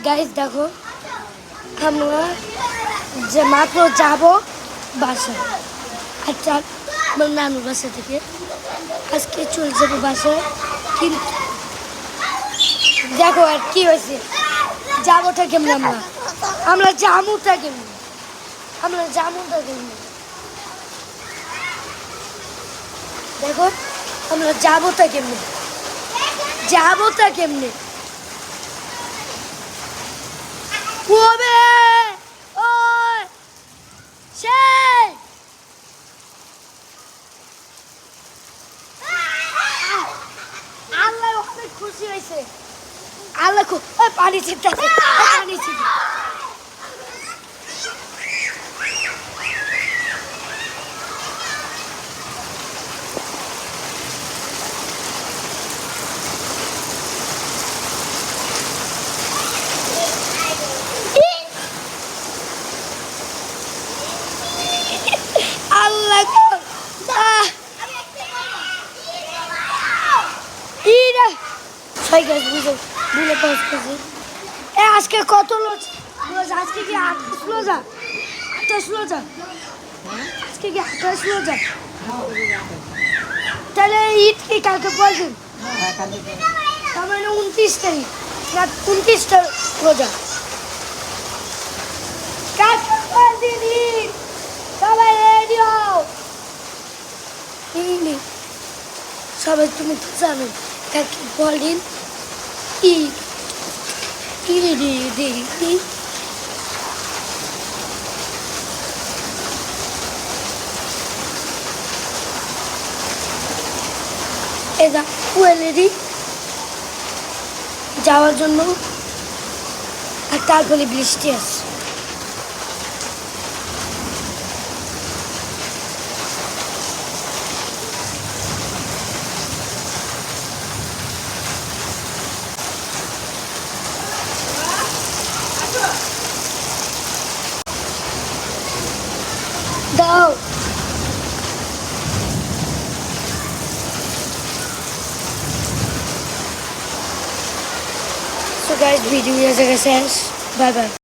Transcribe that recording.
Guys দেখো আমরা যে মাত্র যাবো বাসায়। আচ্ছা আমার নানুর বাসা থেকে আজকে চলে যাবো বাসায়, কিন্তু দেখো আর কি হয়েছে, যাবোটা কেমনি আমরা জামুটা কেমনি দেখো আমরা যাবোটা কেমনে কবে ওই সেই আল্লাহ অনেক খুশি হয়েছে। আল্লাহ পানি ছিটতেছে, পানি ছিটে আল্লাহ আজকে কত আজকে কি 28 রোজা? 28 রোজা আজকে কি 28 রোজা? তাহলে ঈদ কি কালকে পড়ছেন? তার মানে 29 তারিখ না 29টা রোজা। কালকে পড়ছেন ঈদ, সবাই রেডি হও। সবাই তুমি তো জানো কালকে পড়েন ঈদ। এদা কুয়েলেরই যাওয়ার জন্য, আর তারপরে বৃষ্টি আছে। দাও so guys, video is শেষ। Bye bye.